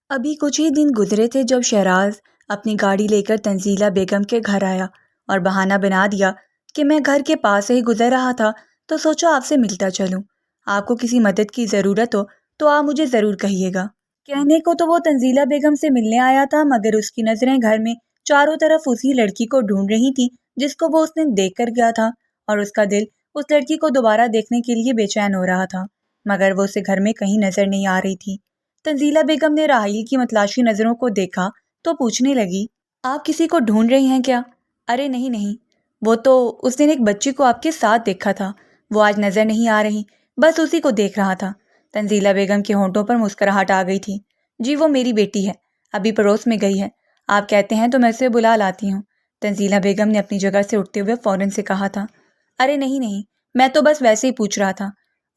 ابھی کچھ ہی دن گزرے تھے جب شہراز اپنی گاڑی لے کر تنزیلہ بیگم کے گھر آیا اور بہانہ بنا دیا کہ میں گھر کے پاس سے ہی گزر رہا تھا تو سوچا آپ سے ملتا چلوں۔ آپ کو کسی مدد کی ضرورت ہو تو آپ مجھے ضرور کہیے گا۔ کہنے کو تو وہ تنزیلہ بیگم سے ملنے آیا تھا، مگر اس کی نظریں گھر میں چاروں طرف اسی لڑکی کو ڈھونڈ رہی تھی جس کو وہ اس نے دیکھ کر گیا تھا، اور اس کا دل اس لڑکی کو دوبارہ دیکھنے کے لیے بے چین ہو رہا تھا، مگر وہ اسے گھر میں کہیں نظر نہیں آ رہی تھی۔ تنزیلہ بیگم نے راحیل کی متلاشی نظروں کو دیکھا تو پوچھنے لگی، آپ کسی کو ڈھونڈ رہی ہیں کیا؟ ارے نہیں نہیں، وہ تو اس دن ایک بچی کو آپ کے ساتھ دیکھا تھا، وہ آج نظر نہیں آ رہی، بس اسی کو دیکھ رہا تھا۔ تنزیلہ بیگم کے ہونٹوں پر مسکراہٹ آ گئی تھی۔ جی وہ میری بیٹی ہے، ابھی پڑوس میں گئی ہے، آپ کہتے ہیں تو میں اسے بلا لاتی ہوں۔ تنزیلہ بیگم نے اپنی جگہ سے اٹھتے ہوئے فوراً سے کہا تھا۔ ارے نہیں نہیں، میں تو بس ویسے ہی پوچھ رہا تھا۔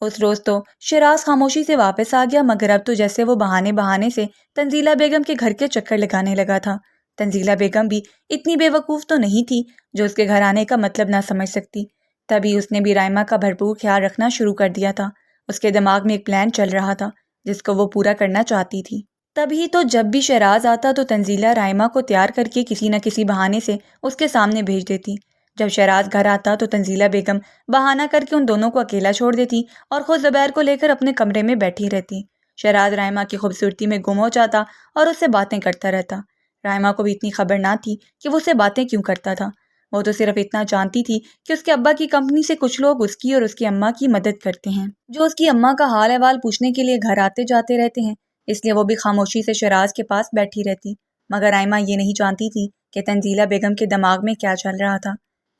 اس روز تو شیراز خاموشی سے واپس آ گیا، مگر اب تو جیسے وہ بہانے سے تنزیلہ بیگم کے گھر کے چکر لگانے لگا تھا۔ تنزیلہ بیگم بھی اتنی بے وقوف تو نہیں تھی جو اس کے گھر آنے کا مطلب نہ سمجھ سکتی۔ تبھی اس نے بھی رائمہ کا بھرپور خیال رکھنا شروع کر دیا تھا۔ اس کے دماغ میں ایک پلان چل رہا تھا جس کو وہ پورا کرنا چاہتی تھی۔ تبھی تو جب بھی شیراز آتا تو تنزیلہ رائمہ کو تیار کر کے کسی نہ کسی بہانے سے اس کے سامنے بھیج دیتی۔ جب شیراز گھر آتا تو تنزیلہ بیگم بہانہ کر کے ان دونوں کو اکیلا چھوڑ دیتی اور خود زبیر کو لے کر اپنے کمرے میں بیٹھی رہتی۔ شیراز رائمہ کی خوبصورتی میں گم ہو جاتا اور اس سے باتیں کرتا رہتا۔ رائمہ کو بھی اتنی خبر نہ تھی کہ وہ اس سے باتیں کیوں کرتا تھا، وہ تو صرف اتنا جانتی تھی کہ اس کے ابا کی کمپنی سے کچھ لوگ اس کی اور اس کی اماں کی مدد کرتے ہیں، جو اس کی اماں کا حال احوال پوچھنے کے لیے گھر آتے جاتے رہتے ہیں، اس لیے وہ بھی خاموشی سے شیراز کے پاس بیٹھی رہتی۔ مگر رائمہ یہ نہیں جانتی تھی کہ تنزیلہ بیگم کے دماغ میں کیا چل رہا تھا۔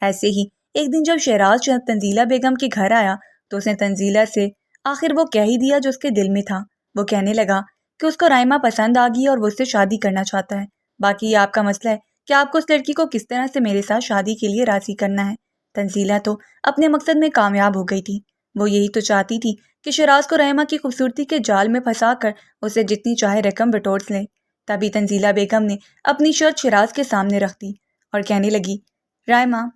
ایسے ہی ایک دن جب شیراز تنزیلہ بیگم کے گھر آیا تو اس نے تنزیلہ سے آخر وہ کہہ ہی دیا جو اس کے دل میں تھا۔ وہ کہنے لگا کہ اس کو رائمہ پسند آ گئی اور وہ اس سے شادی کرنا چاہتا ہے۔ باقی یہ آپ کا مسئلہ ہے کہ آپ کو اس لڑکی کو کس طرح سے میرے ساتھ شادی کے لیے راضی کرنا ہے۔ تنزیلہ تو اپنے مقصد میں کامیاب ہو گئی تھی۔ وہ یہی تو چاہتی تھی کہ شیراز کو رائمہ کی خوبصورتی کے جال میں پھنسا کر اسے جتنی چاہے رقم بٹور لے۔ تبھی تنزیلہ بیگم نے اپنی شرط شیراز کے سامنے رکھ دی اور کہنے لگی، رائمہ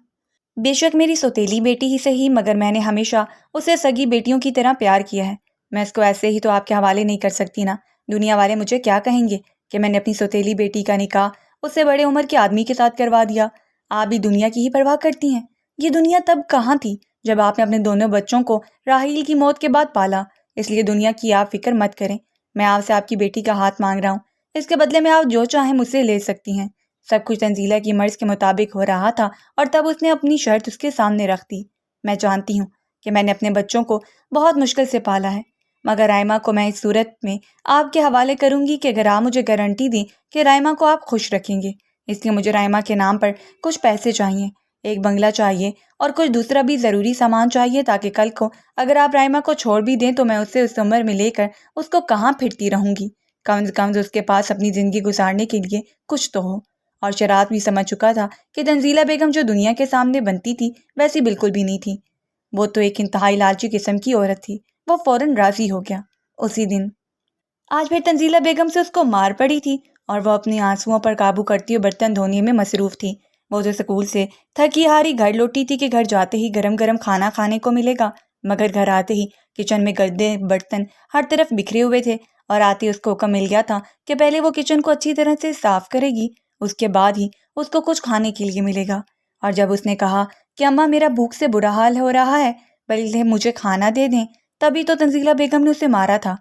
بے شک میری سوتیلی بیٹی ہی صحیح، مگر میں نے ہمیشہ اسے سگی بیٹیوں کی طرح پیار کیا ہے۔ میں اس کو ایسے ہی تو آپ کے حوالے نہیں کر سکتی نا۔ دنیا والے مجھے کیا کہیں گے کہ میں نے اپنی سوتیلی بیٹی کا نکاح اس سے بڑے عمر کے آدمی کے ساتھ کروا دیا۔ آپ بھی دنیا کی ہی پرواہ کرتی ہیں؟ یہ دنیا تب کہاں تھی جب آپ نے اپنے دونوں بچوں کو راحیل کی موت کے بعد پالا، اس لیے دنیا کی آپ فکر مت کریں۔ میں آپ سے آپ کی بیٹی کا ہاتھ مانگ رہا ہوں، اس کے بدلے میں آپ جو چاہیں مجھ سے لے سکتی ہیں۔ سب کچھ تنزیلہ کی مرض کے مطابق ہو رہا تھا اور تب اس نے اپنی شرط اس کے سامنے رکھ دی۔ میں جانتی ہوں کہ میں نے اپنے بچوں کو بہت مشکل سے پالا ہے، مگر رائمہ کو میں اس صورت میں آپ کے حوالے کروں گی کہ اگر آپ مجھے گارنٹی دیں کہ رائمہ کو آپ خوش رکھیں گے۔ اس لیے مجھے رائمہ کے نام پر کچھ پیسے چاہیے، ایک بنگلہ چاہیے اور کچھ دوسرا بھی ضروری سامان چاہیے، تاکہ کل کو اگر آپ رائمہ کو چھوڑ بھی دیں تو میں اسے اس عمر میں لے کر اس کو کہاں پھرتی رہوں گی، کم از کم اس کے پاس اپنی زندگی گزارنے کے لیے کچھ تو ہو۔ اور شیراز بھی سمجھ چکا تھا کہ تنزیلہ بیگم جو دنیا کے سامنے بنتی تھی ویسی بالکل بھی نہیں تھی، وہ تو ایک انتہائی لالچی قسم کی عورت تھی۔ وہ فوراً راضی ہو گیا۔ اسی دن آج پھر تنزیلہ بیگم سے اس کو مار پڑی تھی اور وہ اپنی آنسوؤں پر قابو کرتی ہوئے برتن دھونے میں مصروف تھی۔ وہ جو اسکول سے تھکی ہاری گھر لوٹی تھی کہ گھر جاتے ہی گرم گرم کھانا کھانے کو ملے گا، مگر گھر آتے ہی کچن میں گدے برتن ہر طرف بکھرے ہوئے تھے اور آتے اس کو حکم مل گیا تھا کہ پہلے وہ کچن کو اچھی طرح سے صاف کرے گی، اس کے بعد ہی اس کو کچھ کھانے کے لیے ملے گا۔ اور جب اس نے کہا کہ اماں میرا بھوک سے برا حال ہو رہا ہے، بلکہ مجھے کھانا دے دیں، تبھی تو تنزیلہ بیگم نے اسے مارا تھا۔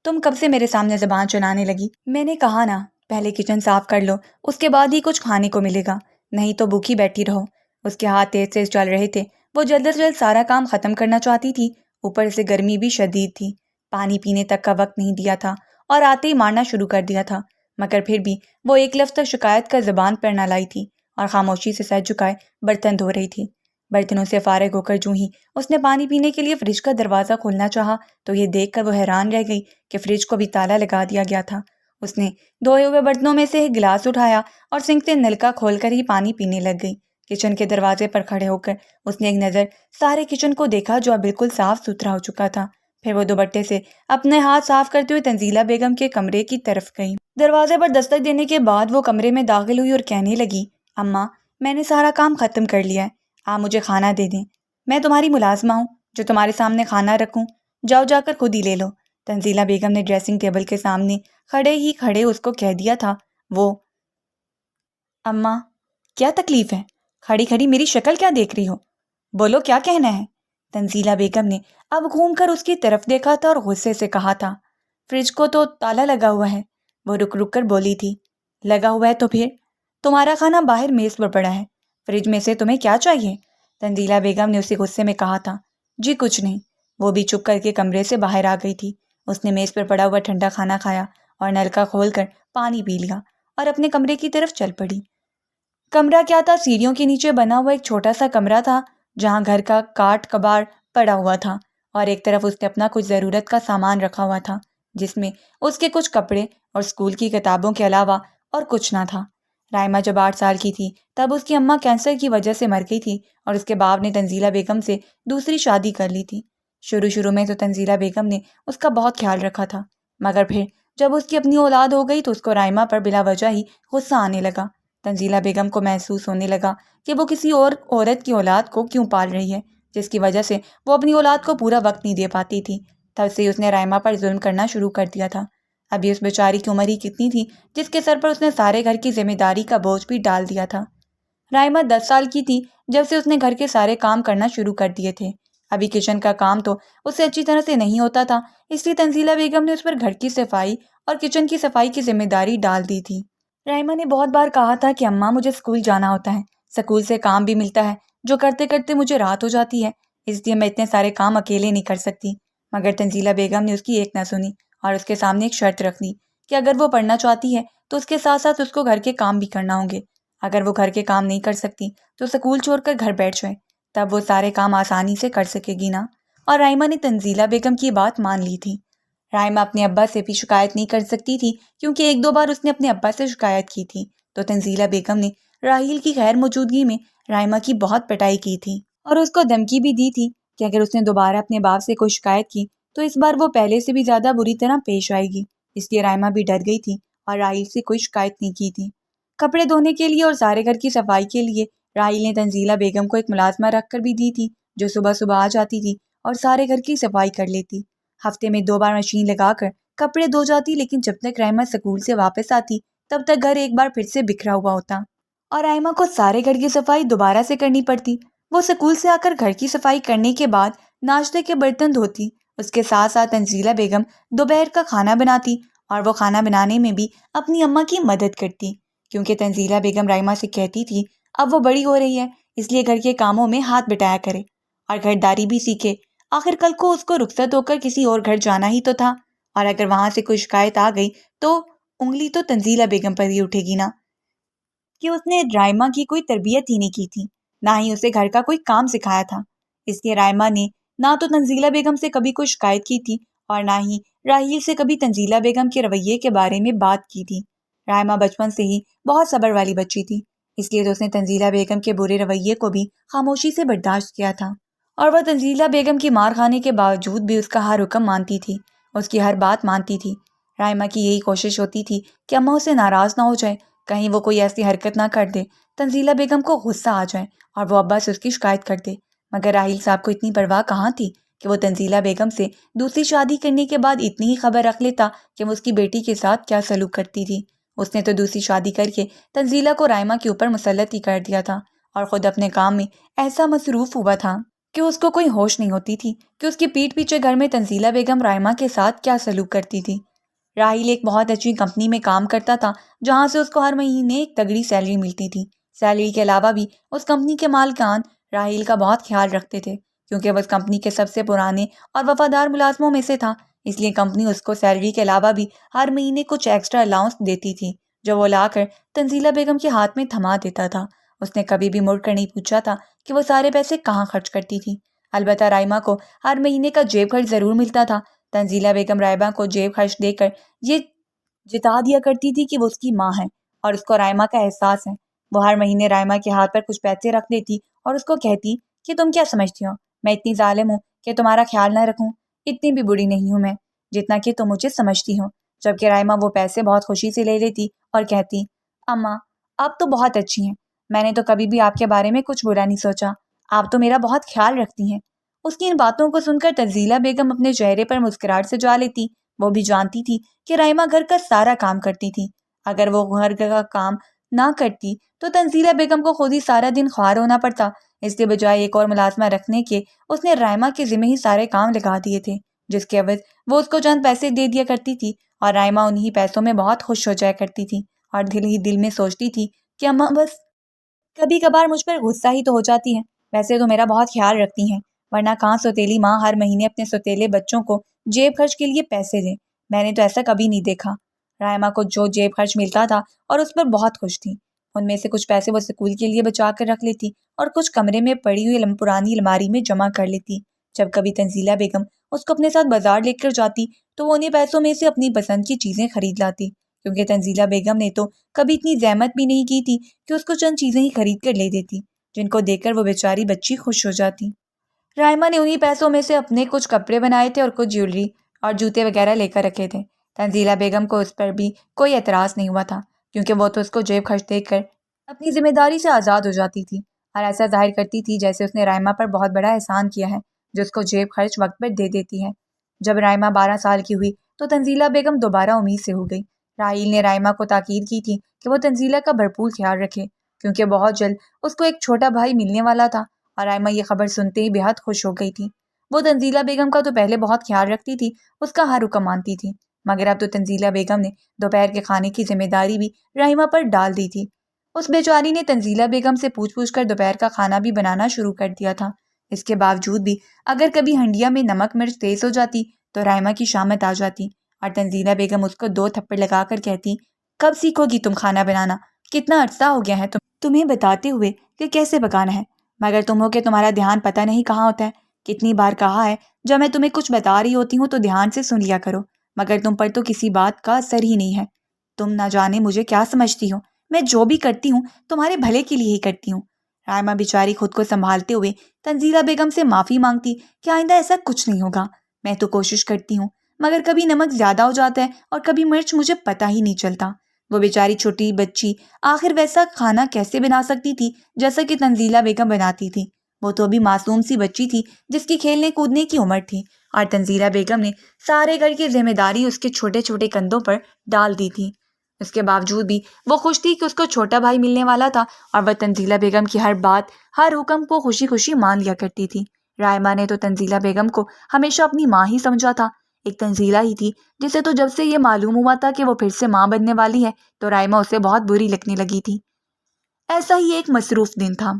تم کب سے میرے سامنے زبان چلانے لگی؟ میں نے کہا نا پہلے کچن صاف کر لو، اس کے بعد ہی کچھ کھانے کو ملے گا، نہیں تو بھوکی بیٹھی رہو۔ اس کے ہاتھ تیز تیز چل رہے تھے، وہ جلد از جلد سارا کام ختم کرنا چاہتی تھی، اوپر سے گرمی بھی شدید تھی، پانی پینے تک کا وقت نہیں دیا تھا اور آتے ہی مارنا شروع کر دیا تھا، مگر پھر بھی وہ ایک لفظ تک شکایت کا زبان پر نہ لائی تھی اور خاموشی سے سر جھکائے برتن دھو رہی تھی۔ برتنوں سے فارغ ہو کر جو ہی اس نے پانی پینے کے لیے فریج کا دروازہ کھولنا چاہا تو یہ دیکھ کر وہ حیران رہ گئی کہ فریج کو بھی تالا لگا دیا گیا تھا۔ اس نے دھوئے ہوئے برتنوں میں سے ایک گلاس اٹھایا اور سنک سے نل کا کھول کر ہی پانی پینے لگ گئی۔ کچن کے دروازے پر کھڑے ہو کر اس نے ایک نظر سارے کچن کو دیکھا جو اب بالکل صاف ستھرا ہو چکا تھا، پھر وہ دوپٹے سے اپنے ہاتھ صاف کرتے ہوئے تنزیلہ بیگم کے کمرے کی طرف گئی۔ دروازے پر دستک دینے کے بعد وہ کمرے میں داخل ہوئی اور کہنے لگی، اماں میں نے سارا کام ختم کر لیا ہے، آپ مجھے کھانا دے دیں۔ میں تمہاری ملازمہ ہوں جو تمہارے سامنے کھانا رکھوں، جاؤ جا کر خود ہی لے لو۔ تنزیلہ بیگم نے ڈریسنگ ٹیبل کے سامنے کھڑے اس کو کہہ دیا تھا۔ وہ اماں کیا تکلیف ہے؟ کھڑی کھڑی میری شکل کیا دیکھ رہی ہو؟ بولو کیا کہنا ہے؟ تنزیلہ بیگم نے اب گھوم کر اس کی طرف دیکھا تھا اور غصے سے کہا تھا، فریج کو تو تالا لگا ہوا ہے۔ وہ رک رک کر بولی تھی، لگا ہوا ہے تو پھر؟ تمہارا کھانا باہر میز پر پڑا ہے، فریج میں سے تمہیں کیا چاہیے؟ تنزیلہ بیگم نے اسی غصے میں کہا تھا۔ جی کچھ نہیں۔ وہ بھی چپ کر کے کمرے سے باہر آ گئی تھی۔ اس نے میز پر پڑا ہوا ٹھنڈا کھانا کھایا اور نلکا کھول کر پانی پی لیا اور اپنے کمرے کی طرف چل پڑی۔ کمرہ کیا تھا، سیڑھیوں کے نیچے بنا ہوا ایک چھوٹا سا کمرہ تھا جہاں گھر کا کاٹ کباڑ پڑا ہوا تھا، اور ایک طرف اس نے اپنا کچھ ضرورت کا سامان رکھا ہوا تھا جس میں اس کے کچھ کپڑے اور اسکول کی کتابوں کے علاوہ اور کچھ نہ تھا۔ رائمہ جب 8 سال کی تھی تب اس کی اماں کینسر کی وجہ سے مر گئی تھی اور اس کے باپ نے تنزیلہ بیگم سے دوسری شادی کر لی تھی۔ شروع میں تو تنزیلہ بیگم نے اس کا بہت خیال رکھا تھا، مگر پھر جب اس کی اپنی اولاد ہو گئی تو اس کو رائمہ پر بلا وجہ ہی غصہ آنے لگا۔ تنزیلہ بیگم کو محسوس ہونے لگا کہ وہ کسی اور عورت کی اولاد کو کیوں پال رہی ہے، جس کی وجہ سے وہ اپنی اولاد کو پورا وقت نہیں دے پاتی تھی۔ تب سے اس نے رائمہ پر ظلم کرنا شروع کر دیا تھا۔ ابھی اس بیچاری کی عمر ہی کتنی تھی جس کے سر پر اس نے سارے گھر کی ذمہ داری کا بوجھ بھی ڈال دیا تھا۔ رائمہ 10 سال کی تھی جب سے اس نے گھر کے سارے کام کرنا شروع کر دیے تھے۔ ابھی کچن کا کام تو اس سے اچھی طرح سے نہیں ہوتا تھا، اس لیے تنزیلہ بیگم نے اس پر گھر کی صفائی اور کچن کی صفائی کی ذمہ داری ڈال دی تھی۔ رائمہ نے بہت بار کہا تھا کہ اماں مجھے اسکول جانا ہوتا ہے، اسکول سے کام بھی ملتا ہے جو کرتے کرتے مجھے رات ہو جاتی ہے، اس لیے میں اتنے سارے کام اکیلے نہیں کر سکتی۔ مگر تنزیلہ بیگم نے اس کی ایک نہ سنی اور اس کے سامنے ایک شرط رکھ دی کہ اگر وہ پڑھنا چاہتی ہے تو اس کے ساتھ ساتھ اس کو گھر کے کام بھی کرنا ہوں گے۔ اگر وہ گھر کے کام نہیں کر سکتی تو اسکول چھوڑ کر گھر بیٹھ جائے، تب وہ سارے کام آسانی سے کر سکے گی نا۔ اور رائمہ نے تنزیلہ بیگم کی بات مان لی تھی۔ رائمہ اپنے ابا سے بھی شکایت نہیں کر سکتی تھی کیونکہ 1-2 بار اس نے اپنے ابا سے شکایت کی تھی، تو تنزیلہ بیگم نے راحیل کی غیر موجودگی میں رائمہ کی بہت پٹائی کی تھی اور اس کو دھمکی بھی دی تھی کہ اگر اس نے دوبارہ اپنے باپ سے کوئی شکایت کی تو اس بار وہ پہلے سے بھی زیادہ بری طرح پیش آئے گی۔ اس لیے رائمہ بھی ڈر گئی تھی اور راحیل سے کوئی شکایت نہیں کی تھی۔ کپڑے دھونے کے لیے اور سارے گھر کی صفائی کے لیے راحیل نے تنزیلہ بیگم کو ایک ملازمہ رکھ کر بھی دی تھی جو صبح صبح آ جاتی تھی اور سارے گھر کی صفائی کر لیتی۔ ہفتے میں 2 بار مشین لگا کر کپڑے دھو جاتی، لیکن جب تک رائمہ اسکول سے واپس آتی تب تک گھر ایک بار پھر سے بکھرا ہوا ہوتا اور رائمہ کو سارے گھر کی صفائی دوبارہ سے کرنی پڑتی۔ وہ اسکول سے آ کر گھر کی صفائی کرنے کے بعد ناشتے کے برتن دھوتی، اس کے ساتھ ساتھ تنزیلہ بیگم دوپہر کا کھانا بناتی اور وہ کھانا بنانے میں بھی اپنی اماں کی مدد کرتی، کیونکہ تنزیلہ بیگم رائمہ سے کہتی تھی اب وہ بڑی ہو رہی ہے اس لیے گھر کے کاموں میں ہاتھ بٹایا کرے اور گھرداری بھی سیکھے۔ آخر کل کو اس کو رخصت ہو کر کسی اور گھر جانا ہی تو تھا، اور اگر وہاں سے کوئی شکایت آ گئی تو انگلی تو تنزیلہ بیگم پر ہی اٹھے گی نا، کہ اس نے رائمہ کی کوئی تربیت ہی نہیں کی تھی، نہ ہی اسے گھر کا کوئی کام سکھایا تھا۔ اس لیے رائمہ نے نہ تو تنزیلہ بیگم سے کبھی کوئی شکایت کی تھی اور نہ ہی راحیل سے کبھی تنزیلہ بیگم کے رویے کے بارے میں بات کی تھی۔ رائمہ بچپن سے ہی بہت صبر والی بچی تھی، اس لیے تو اس نے تنزیلہ بیگم کے برے رویے کو بھی خاموشی سے برداشت کیا تھا، اور وہ تنزیلہ بیگم کی مار کھانے کے باوجود بھی اس کا ہر حکم مانتی تھی، اس کی ہر بات مانتی تھی۔ رائمہ کی یہی کوشش ہوتی تھی کہ اماں اسے ناراض نہ ہو جائے، کہیں وہ کوئی ایسی حرکت نہ کر دے تنزیلہ بیگم کو غصہ آ جائے اور وہ ابا سے اس کی شکایت کر دے۔ مگر راحیل صاحب کو اتنی پرواہ کہاں تھی کہ وہ تنزیلہ بیگم سے دوسری شادی کرنے کے بعد اتنی ہی خبر رکھ لیتا کہ وہ اس کی بیٹی کے ساتھ کیا سلوک کرتی تھی۔ اس نے تو دوسری شادی کر کے تنزیلہ کو رائمہ کے اوپر مسلط ہی کر دیا تھا اور خود اپنے کام میں ایسا مصروف ہوا تھا کہ اس کو کوئی ہوش نہیں ہوتی تھی کہ اس کی پیٹھ پیچھے گھر میں تنزیلہ بیگم رائمہ کے ساتھ کیا سلوک کرتی تھی۔ راحیل ایک بہت اچھی کمپنی میں کام کرتا تھا جہاں سے اس کو ہر مہینے ایک تگڑی سیلری ملتی تھی۔ سیلری کے علاوہ بھی اس کمپنی کے مالکان راحیل کا بہت خیال رکھتے تھے، کیونکہ وہ اس کمپنی کے سب سے پرانے اور وفادار ملازموں میں سے تھا، اس لیے کمپنی اس کو سیلری کے علاوہ بھی ہر مہینے کچھ ایکسٹرا الاؤنس دیتی تھی جو وہ لا کر تنزیلہ بیگم کے ہاتھ میں تھما دیتا تھا۔ اس نے کبھی بھی مڑ کر نہیں پوچھا تھا کہ وہ سارے پیسے کہاں خرچ کرتی تھی۔ البتہ رائمہ کو ہر مہینے کا جیب خرچ ضرور ملتا تھا۔ تنزیلہ بیگم رائمہ کو جیب خرچ دے کر یہ جتا دیا کرتی تھی کہ وہ اس کی ماں ہے اور اس کو رائمہ کا احساس ہے۔ وہ ہر مہینے رائمہ کے ہاتھ پر کچھ پیسے رکھ دیتی اور اس کو کہتی کہ تم کیا سمجھتی ہو، میں اتنی ظالم ہوں کہ تمہارا خیال نہ رکھوں؟ اتنی بھی بری نہیں ہوں میں جتنا کہ تم مجھے سمجھتی ہو۔ جبکہ رائمہ وہ پیسے بہت خوشی سے لے لیتی اور کہتی اماں آپ تو بہت اچھی ہیں، میں نے تو کبھی بھی آپ کے بارے میں کچھ برا نہیں سوچا، آپ تو میرا بہت خیال رکھتی ہیں۔ اس کی ان باتوں کو سن کر تنزیلہ بیگم اپنے چہرے پر مسکراہٹ سے جا لیتی وہ بھی جانتی تھی کہ رائمہ گھر کا سارا کام کرتی تھی۔ اگر وہ گھر کا کام نہ کرتی تو تنزیلہ بیگم کو خود ہی سارا دن خوار ہونا پڑتا۔ اس کے بجائے ایک اور ملازمہ رکھنے کے اس نے رائمہ کے ذمہ ہی سارے کام لگا دیے تھے، جس کے عوض وہ اس کو چند پیسے دے دیا کرتی تھی اور رائمہ انہی پیسوں میں بہت خوش ہو جایا کرتی تھی اور دل ہی دل میں سوچتی تھی کہ اماں بس کبھی کبھار مجھ پر غصہ ہی تو ہو جاتی ہے، ویسے تو میرا بہت خیال رکھتی ہیں، ورنہ کہاں سوتیلی ماں ہر مہینے اپنے سوتیلے بچوں کو جیب خرچ کے لیے پیسے دیں۔ میں نے تو ایسا کبھی نہیں دیکھا۔ رائمہ کو جو جیب خرچ ملتا تھا اور اس پر بہت خوش تھی۔ ان میں سے کچھ پیسے وہ اسکول کے لیے بچا کر رکھ لیتی اور کچھ کمرے میں پڑی ہوئی پرانی الماری میں جمع کر لیتی۔ جب کبھی تنزیلہ بیگم اس کو اپنے ساتھ بازار لے کر جاتی تو وہ انہیں پیسوں میں سے اپنی پسند کی چیزیں خرید لاتی، کیونکہ تنزیلہ بیگم نے تو کبھی اتنی زحمت بھی نہیں کی تھی کہ اس کو چند چیزیں ہی خرید کر لے دیتی، جن کو دیکھ کر وہ بیچاری بچی خوش ہو جاتی۔ رائمہ نے انہی پیسوں میں سے اپنے کچھ کپڑے بنائے تھے اور کچھ جیولری اور جوتے وغیرہ لے کر رکھے تھے۔ تنزیلہ بیگم کو اس پر بھی کوئی اعتراض نہیں ہوا تھا، کیونکہ وہ تو اس کو جیب خرچ دیکھ کر اپنی ذمہ داری سے آزاد ہو جاتی تھی اور ایسا ظاہر کرتی تھی جیسے اس نے رائمہ پر بہت بڑا احسان کیا ہے جو اس کو جیب خرچ وقت پر دے دیتی ہے۔ جب رائمہ 12 سال کی ہوئی تو تنزیلہ بیگم دوبارہ امید سے ہو گئی۔ راحیل نے رائمہ کو تاکید کی تھی کہ وہ تنزیلہ کا بھرپور خیال رکھے، کیونکہ بہت جلد اس کو ایک چھوٹا بھائی ملنے والا تھا، اور رائمہ یہ خبر سنتے ہی بے حد خوش ہو گئی تھی۔ وہ تنزیلہ بیگم کا تو پہلے بہت خیال رکھتی تھی، اس کا ہر حکم مانتی تھی، مگر اب تو تنزیلہ بیگم نے دوپہر کے کھانے کی ذمہ داری بھی رائمہ پر ڈال دی تھی۔ اس بیچاری نے تنزیلہ بیگم سے پوچھ کر دوپہر کا کھانا بھی بنانا شروع کر دیا تھا۔ اس کے باوجود بھی اگر کبھی ہنڈیا میں نمک مرچ تیز ہو جاتی تو رائمہ کی شامت آ جاتی اور تنزیلہ بیگم اس کو 2 تھپڑ لگا کر کہتی، کب سیکھو گی تم کھانا بنانا؟ کتنا عرصہ ہو گیا ہے تمہیں بتاتے ہوئے کہ کیسے پکانا ہے، مگر تم ہو کہ تمہارا دھیان پتہ نہیں کہاں ہوتا ہے۔ کتنی بار کہا ہے جب میں تمہیں کچھ بتا رہی ہوتی ہوں تو دھیان سے سن لیا کرو، مگر تم پر تو کسی بات کا اثر ہی نہیں ہے۔ تم نہ جانے مجھے کیا سمجھتی ہو، میں جو بھی کرتی ہوں تمہارے بھلے کے لیے ہی کرتی ہوں۔ رائمہ بیچاری خود کو سنبھالتے ہوئے تنزیلہ بیگم سے معافی مانگتی کہ آئندہ ایسا کچھ نہیں ہوگا، میں تو کوشش کرتی ہوں، مگر کبھی نمک زیادہ ہو جاتا ہے اور کبھی مرچ، مجھے پتہ ہی نہیں چلتا۔ وہ بیچاری چھوٹی بچی آخر ویسا کھانا کیسے بنا سکتی تھی جیسا کہ تنزیلہ بیگم بناتی تھی؟ وہ تو ابھی معصوم سی بچی تھی جس کی کھیلنے کودنے کی عمر تھی، اور تنزیلہ بیگم نے سارے گھر کی ذمہ داری اس کے چھوٹے چھوٹے کندھوں پر ڈال دی تھی۔ اس کے باوجود بھی وہ خوش تھی کہ اس کو چھوٹا بھائی ملنے والا تھا، اور وہ تنزیلہ بیگم کی ہر بات، ہر حکم کو خوشی خوشی مان لیا کرتی تھی۔ رائمہ نے تو تنزیلہ بیگم کو ہمیشہ اپنی ماں ہی سمجھا تھا، ایک تنزیلہ ہی تھی جسے تو جب سے یہ معلوم ہوا تھا کہ وہ پھر سے ماں بننے والی ہے تو رائمہ اسے بہت بری لگنے لگی تھی۔ ایسا ہی ایک مصروف دن تھا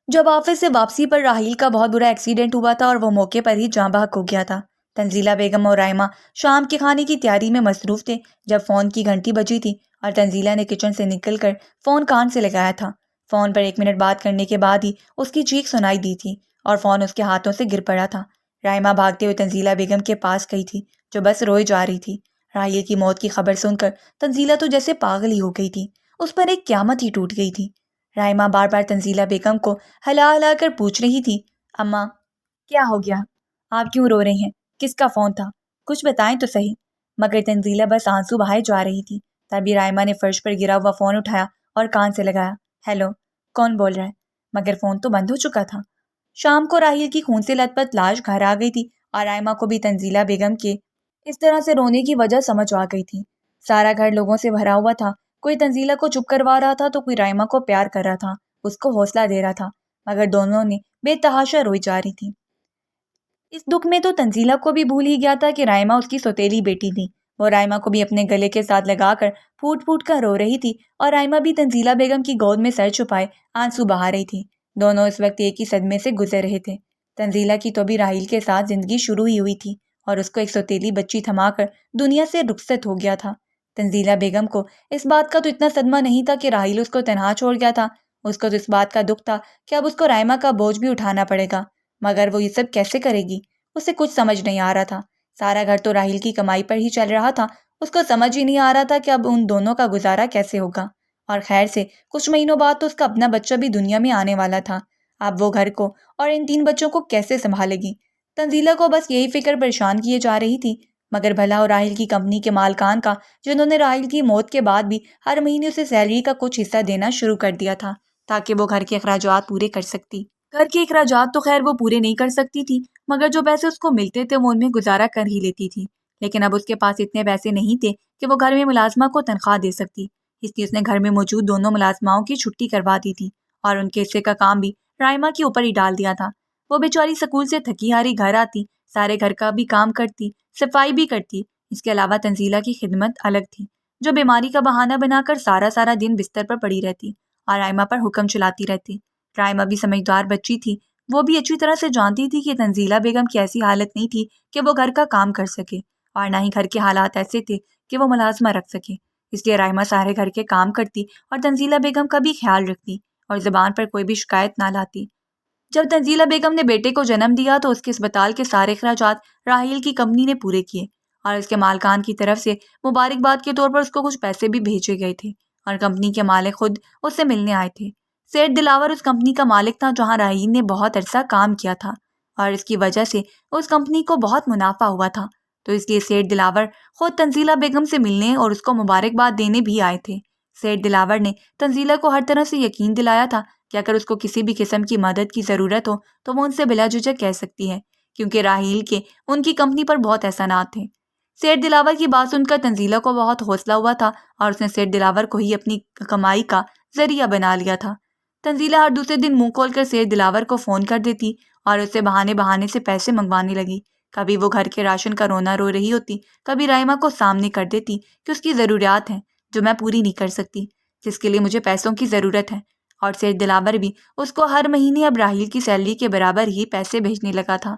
جب آفس سے واپسی پر راحیل کا بہت برا ایکسیڈنٹ ہوا تھا اور وہ موقع پر ہی جاں بحق ہو گیا تھا۔ تنزیلہ بیگم اور رائمہ شام کے کھانے کی تیاری میں مصروف تھے جب فون کی گھنٹی بجی تھی اور تنزیلہ نے کچن سے نکل کر فون کان سے لگایا تھا۔ فون پر 1 منٹ بات کرنے کے بعد ہی اس کی چیخ سنائی دی تھی اور فون اس کے ہاتھوں سے گر پڑا تھا۔ رائمہ بھاگتے ہوئے تنزیلہ بیگم کے پاس گئی تھی جو بس روئے جا رہی تھی۔ راحیل کی موت کی خبر سن کر تنزیلہ تو جیسے پاگل ہی ہو گئی تھی، اس پر ایک قیامت ہی ٹوٹ گئی تھی۔ رائمہ بار بار تنزیلہ بیگم کو ہلا ہلا کر پوچھ رہی تھی، اماں کیا ہو گیا؟ آپ کیوں رو رہی ہیں؟ کس کا فون تھا؟ کچھ بتائیں تو صحیح۔ مگر تنزیلہ بس آنسو بہائے جا رہی تھی۔ تبھی رائمہ نے فرش پر گرا ہوا فون اٹھایا اور کان سے لگایا، ہیلو، کون بول رہا ہے؟ مگر فون تو بند ہو چکا تھا۔ شام کو راحیل کی خون سے لت پت لاش گھر آ گئی تھی اور رائمہ کو بھی تنزیلہ بیگم کے اس طرح سے رونے کی وجہ سمجھ آ گئی تھی۔ سارا گھر لوگوں سے بھرا ہوا تھا، کوئی تنزیلہ کو چپ کروا رہا تھا تو کوئی رائمہ کو پیار کر رہا تھا، اس کو حوصلہ دے رہا تھا، مگر دونوں نے بے تحاشا روئی جا رہی تھی۔ اس دکھ میں تو تنزیلہ کو بھی بھول ہی گیا تھا کہ رائمہ اس کی سوتیلی بیٹی تھی۔ وہ رائمہ کو بھی اپنے گلے کے ساتھ لگا کر پھوٹ پھوٹ کر رو رہی تھی اور رائمہ بھی تنزیلہ بیگم کی گود میں سر چھپائے آنسو بہا رہی تھی۔ دونوں اس وقت ایک ہی صدمے سے گزر رہے تھے۔ تنزیلہ کی تو بھی راحیل کے ساتھ زندگی شروع ہی ہوئی تھی اور اس کو ایک سوتیلی بچی تھما کر دنیا سے رخصت ہو گیا تھا۔ تنزیلہ بیگم کو اس بات کا تو اتنا صدمہ نہیں تھا کہ راحیل اس کو تنہا چھوڑ گیا تھا، اس کو تو اس بات کا دکھ تھا کہ اب اس کو رائمہ کا بوجھ بھی اٹھانا پڑے گا، مگر وہ یہ سب کیسے کرے گی؟ اسے کچھ سمجھ نہیں آ رہا تھا۔ سارا گھر تو راحیل کی کمائی پر ہی چل رہا تھا، اس کو سمجھ ہی نہیں آ رہا تھا کہ اب ان دونوں کا گزارا کیسے ہوگا۔ اور خیر سے کچھ مہینوں بعد تو اس کا اپنا بچہ بھی دنیا میں آنے والا تھا۔ اب وہ گھر کو اور ان 3 بچوں کو کیسے سنبھالے گی؟ تنزیلہ کو بس یہی فکر پریشان کیے جا رہی تھی، مگر بھلا ہو راحیل کی کمپنی کے مالکان کا، جنہوں نے راحیل کی موت کے بعد بھی ہر مہینے اسے سیلری کا کچھ حصہ دینا شروع کر دیا تھا تاکہ وہ گھر کے اخراجات پورے کر سکتی۔ گھر کے اخراجات تو خیر وہ پورے نہیں کر سکتی تھی، مگر جو پیسے اس کو ملتے تھے وہ ان میں گزارا کر ہی لیتی تھی۔ لیکن اب اس کے پاس اتنے پیسے نہیں تھے کہ وہ گھر میں ملازمہ کو تنخواہ دے سکتی، اس لیے اس نے گھر میں موجود دونوں ملازماؤں کی چھٹی کروا دی تھی اور ان کے حصے کا کام بھی رائما کے اوپر ہی ڈال دیا تھا۔ وہ بیچاری سکول سے تھکی ہاری گھر آتی، سارے گھر کا بھی کام کرتی، صفائی بھی کرتی، اس کے علاوہ تنزیلہ کی خدمت الگ تھی جو بیماری کا بہانہ بنا کر سارا دن بستر پر پڑی رہتی اور رائما پر حکم چلاتی رہتی۔ رائما بھی سمجھدار بچی تھی، وہ بھی اچھی طرح سے جانتی تھی کہ تنزیلہ بیگم کی ایسی حالت نہیں تھی کہ وہ گھر کا کام کر سکے، اور نہ ہی گھر کے حالات ایسے تھے کہ وہ ملازمہ رکھ سکے، اس لیے رائما سارے گھر کے کام کرتی اور تنزیلہ بیگم کا بھی خیال رکھتی اور زبان پر کوئی بھی شکایت نہ لاتی۔ جب تنزیلہ بیگم نے بیٹے کو جنم دیا تو اس کے اسپتال کے سارے اخراجات راحیل کی کمپنی نے پورے کیے اور اس کے مالکان کی طرف سے مبارکباد کے طور پر اس کو کچھ پیسے بھی بھیجے گئے تھے اور کمپنی کے مالک خود اس سے ملنے آئے تھے۔ سیٹھ دلاور اس کمپنی کا مالک تھا جہاں راحیل نے بہت عرصہ کام کیا تھا اور اس کی وجہ سے اس کمپنی کو بہت منافع ہوا تھا، تو اس لیے سیٹھ دلاور خود تنزیلہ بیگم سے ملنے اور اس کو مبارکباد دینے بھی آئے تھے۔ سیٹھ دلاور نے تنزیلہ کو ہر طرح سے یقین دلایا تھا کہ اگر اس کو کسی بھی قسم کی مدد کی ضرورت ہو تو وہ ان سے بلا جھجک کہہ سکتی ہے، کیونکہ راحیل کے ان کی کمپنی پر بہت احسانات تھے۔ سیٹھ دلاور کی بات سن کر تنزیلہ کو بہت حوصلہ ہوا تھا اور اس نے سیٹھ دلاور کو ہی اپنی کمائی کا ذریعہ بنا لیا تھا۔ تنزیلہ ہر دوسرے دن منہ کھول کر سیٹھ دلاور کو فون کر دیتی اور اس سے بہانے سے پیسے منگوانے لگی۔ کبھی وہ گھر کے راشن کا رونا رو رہی ہوتی، کبھی رائما کو سامنے کر دیتی کہ اس کی ضروریات ہیں جو میں پوری نہیں کر سکتی، جس کے لیے مجھے پیسوں کی ضرورت ہے، اور سیٹھ دلاور بھی اس کو ہر مہینے اب راحیل کی سیلری کے برابر ہی پیسے بھیجنے لگا تھا۔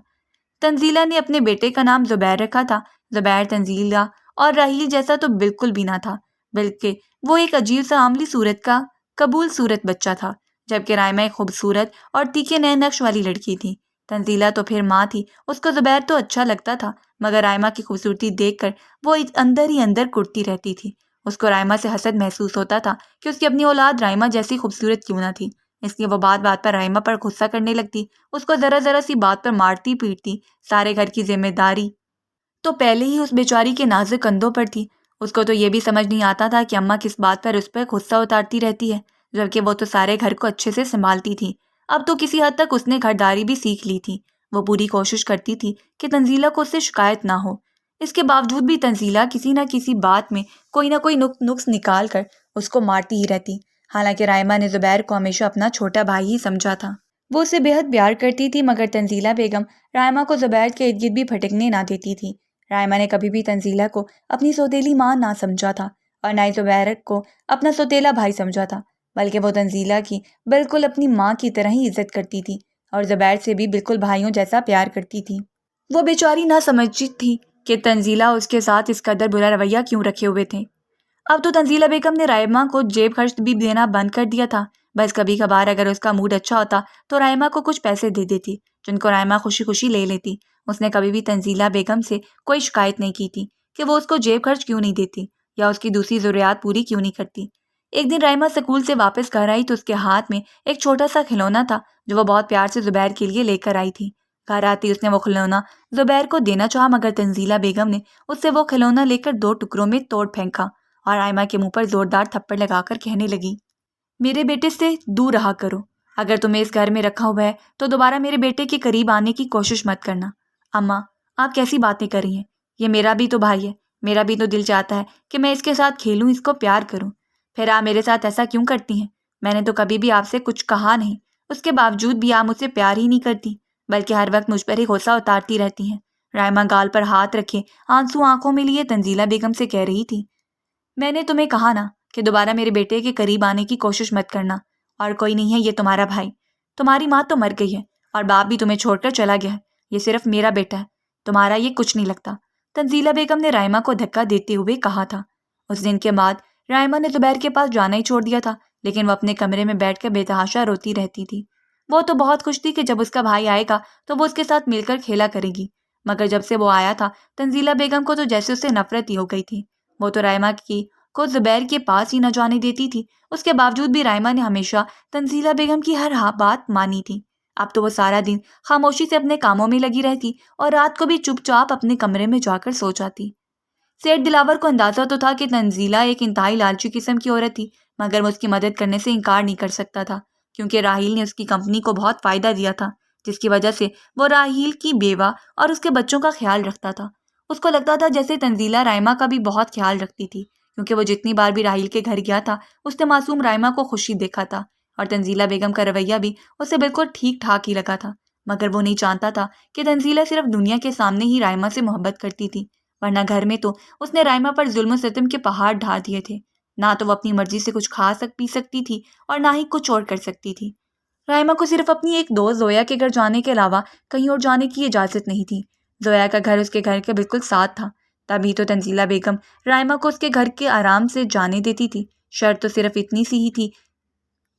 تنزیلہ نے اپنے بیٹے کا نام زبیر رکھا تھا۔ زبیر تنزیلہ اور راحیل جیسا تو بالکل بھی نہ تھا، بلکہ وہ ایک عجیب سا عاملی صورت کا قبول صورت بچہ تھا، جبکہ رائما ایک خوبصورت اور تیکھے نئے نقش والی لڑکی تھی۔ تنزیلہ تو پھر ماں تھی، اس کو زبیر تو اچھا لگتا تھا، مگر رائما کی خوبصورتی دیکھ کر وہ اندر ہی اندر کڑتی رہتی تھی۔ اس کو رائما سے حسد محسوس ہوتا تھا کہ اس کی اپنی اولاد رائما جیسی خوبصورت کیوں نہ تھی، اس لیے وہ بات بات پر رائما پر غصہ کرنے لگتی، اس کو ذرا سی بات پر مارتی پیٹتی۔ سارے گھر کی ذمہ داری تو پہلے ہی اس بیچاری کے نازک کندھوں پر تھی، اس کو تو یہ بھی سمجھ نہیں آتا تھا کہ اماں کس بات پر اس پر غصہ اتارتی رہتی ہے، جبکہ وہ تو سارے گھر کو اچھے سے سنبھالتی تھی۔ اب تو کسی حد تک اس نے گھرداری بھی سیکھ لی تھی۔ وہ پوری کوشش کرتی تھی کہ تنزیلہ کو اس سے شکایت نہ ہو، اس کے باوجود بھی تنزیلہ کسی نہ کسی بات میں کوئی نہ کوئی نقص نکال کر اس کو مارتی ہی رہتی۔ حالانکہ رائما نے زبیر کو ہمیشہ اپنا چھوٹا بھائی ہی سمجھا تھا، وہ اسے بے حد پیار کرتی تھی، مگر تنزیلہ بیگم رائما کو زبیر کے ارد گرد بھی بھٹکنے نہ دیتی تھی۔ رائما نے کبھی بھی تنزیلہ کو اپنی سوتیلی ماں نہ سمجھا تھا اور نہ ہی زبیر کو اپنا سوتیلا بھائی سمجھا تھا، بلکہ وہ تنزیلہ کی بالکل اپنی ماں کی طرح ہی عزت کرتی تھی اور زبیر سے بھی بالکل بھائیوں جیسا پیار کرتی تھی۔ وہ بیچاری نہ سمجھتی تھی کہ تنزیلہ اس کے ساتھ اس قدر برا رویہ کیوں رکھے ہوئے تھے۔ اب تو تنزیلہ بیگم نے رائما کو جیب خرچ بھی دینا بند کر دیا تھا، بس کبھی کبھار اگر اس کا موڈ اچھا ہوتا تو رائما کو کچھ پیسے دے دیتی، جن کو رائما خوشی خوشی لے لیتی۔ اس نے کبھی بھی تنزیلہ بیگم سے کوئی شکایت نہیں کی تھی کہ وہ اس کو جیب خرچ کیوں نہیں دیتی یا اس کی دوسری ضروریات پوری کیوں نہیں کرتی۔ ایک دن رائما سکول سے واپس گھر آئی تو اس کے ہاتھ میں ایک چھوٹا سا کھلونا تھا جو وہ بہت پیار سے زبیر کے لیے لے کر آئی تھی۔ گھر آتی اس نے وہ کھلونا زبیر کو دینا چاہا، مگر تنزیلہ بیگم نے اس سے وہ کھلونا لے کر 2 ٹکڑوں میں توڑ پھینکا اور رائما کے منہ پر زوردار تھپڑ لگا کر کہنے لگی، میرے بیٹے سے دور رہا کرو، اگر تمہیں اس گھر میں رکھا ہوا ہے تو دوبارہ میرے بیٹے کے قریب آنے کی کوشش مت کرنا۔ اماں، آپ کیسی باتیں کر رہی ہیں؟ یہ میرا بھی تو بھائی ہے، میرا بھی تو دل چاہتا ہے کہ میں اس کے ساتھ کھیلوں، اس کو پیار کروں، پھر آپ میرے ساتھ ایسا کیوں کرتی ہیں؟ میں نے تو کبھی بھی آپ سے کچھ کہا نہیں، اس کے باوجود بھی آپ مجھ سے پیار ہی نہیں کرتی، بلکہ ہر وقت مجھ پر ہی غصہ اتارتی رہتی ہیں۔ رائما گال پر ہاتھ رکھے آنسو آنکھوں میں لیے تنزیلہ بیگم سے کہہ رہی تھی، میں نے تمہیں کہا نا کہ دوبارہ میرے بیٹے کے قریب آنے کی کوشش مت کرنا، اور کوئی نہیں ہے یہ تمہارا بھائی، تمہاری ماں تو مر گئی ہے اور باپ بھی تمہیں چھوڑ کر چلا گیا ہے، یہ صرف میرا بیٹا ہے، تمہارا یہ کچھ نہیں لگتا، تنزیلہ بیگم نے رائما کو دھکا دیتے ہوئے کہا تھا۔ اس دن کے بعد رائما نے زبیر کے پاس جانا ہی چھوڑ دیا تھا، لیکن وہ اپنے کمرے میں بیٹھ کر بے تحاشا روتی رہتی تھی۔ وہ تو بہت خوش تھی کہ جب اس کا بھائی آئے گا تو وہ اس کے ساتھ مل کر کھیلا کرے گی، مگر جب سے وہ آیا تھا تنزیلہ بیگم کو تو جیسے اس سے نفرت ہی ہو گئی تھی۔ وہ تو رائما کو زبیر کے پاس ہی نہ جانے دیتی تھی، اس کے باوجود بھی رائما نے ہمیشہ تنزیلہ بیگم کی ہر بات مانی تھی۔ اب تو وہ سارا دن خاموشی سے اپنے کاموں میں لگی رہتی اور رات کو بھی چپ چاپ اپنے کمرے میں جا کر سو جاتی۔ سیٹھ دلاور کو اندازہ تو تھا کہ تنزیلہ ایک انتہائی لالچی قسم کی عورت تھی، مگر وہ اس کی مدد کرنے سے انکار نہیں کر سکتا تھا، کیونکہ راحیل نے اس کی کمپنی کو بہت فائدہ دیا تھا، جس کی وجہ سے وہ راحیل کی بیوہ اور اس کے بچوں کا خیال رکھتا تھا۔ اس کو لگتا تھا جیسے تنزیلہ رائما کا بھی بہت خیال رکھتی تھی، کیونکہ وہ جتنی بار بھی راحیل کے گھر گیا تھا اس نے معصوم رائما کو خوشی دیکھا تھا، اور تنزیلہ بیگم کا رویہ بھی اسے بالکل ٹھیک ٹھاک ہی لگا تھا۔ مگر وہ نہیں جانتا تھا کہ تنزیلہ صرف دنیا کے سامنے ہی رائما سے محبت کرتی تھی، ورنہ گھر میں تو اس نے رائما پر ظلم و ستم کے پہاڑ ڈھا دیے تھے۔ نہ تو وہ اپنی مرضی سے کچھ پی سکتی تھی اور نہ ہی کچھ اور کر سکتی تھی۔ رائما کو صرف اپنی ایک دوست زویا کے گھر جانے کے علاوہ کہیں اور جانے کی اجازت نہیں تھی۔ زویا کا گھر اس کے گھر کے بالکل ساتھ تھا، تبھی تو تنزیلہ بیگم رائما کو اس کے گھر کے آرام سے جانے دیتی تھی۔ شرط تو صرف اتنی سی ہی تھی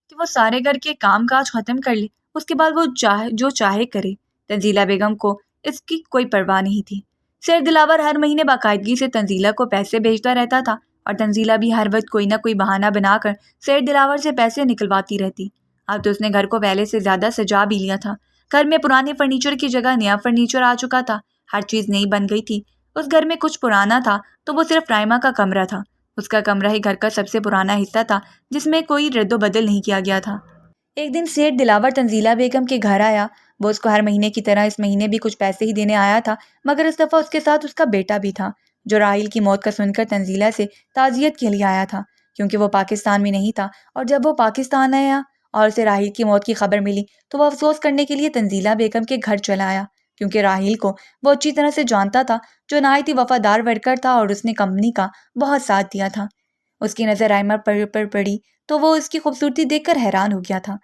کہ وہ سارے گھر کے کام کاج ختم کر لے، اس کے بعد وہ جو چاہے کرے۔ تنزیلہ بیگم کو اس کی کوئی پرواہ نہیں تھی۔ سیر دلاور ہر مہینے باقاعدگی سے تنزیلہ کو پیسے بھیجتا رہتا تھا، اور تنزیلہ بھی ہر وقت کوئی نہ کوئی بہانہ بنا کر سیر دلاور سے پیسے نکلواتی رہتی۔ اب تو اس نے گھر کو پہلے سے زیادہ سجا بھی لیا تھا۔ گھر میں پرانے فرنیچر کی جگہ نیا فرنیچر آ چکا تھا، ہر چیز نئی بن گئی تھی۔ اس گھر میں کچھ پرانا تھا تو وہ صرف رائما کا کمرہ تھا۔ اس کا کمرہ ہی گھر کا سب سے پرانا حصہ تھا جس میں کوئی رد و بدل نہیں کیا گیا تھا۔ ایک دن سیٹھ دلاور تنزیلہ بیگم کے گھر آیا۔ وہ اس کو ہر مہینے کی طرح اس مہینے بھی کچھ پیسے ہی دینے آیا تھا، مگر اس دفعہ اس کے ساتھ اس کا بیٹا بھی تھا، جو راحیل کی موت کا سن کر تنزیلہ سے تعزیت کے لیے آیا تھا، کیونکہ وہ پاکستان میں نہیں تھا۔ اور جب وہ پاکستان آیا اور اسے راحیل کی موت کی خبر ملی تو وہ افسوس کرنے کے لیے تنزیلہ بیگم کے گھر چلا آیا، کیونکہ راحیل کو وہ اچھی طرح سے جانتا تھا، جو نہایت ہی وفادار ورکر تھا اور اس نے کمپنی کا بہت ساتھ دیا تھا۔ اس کی نظر رائما پر پڑی تو وہ اس کی خوبصورتی دیکھ کر حیران ہو گیا تھا۔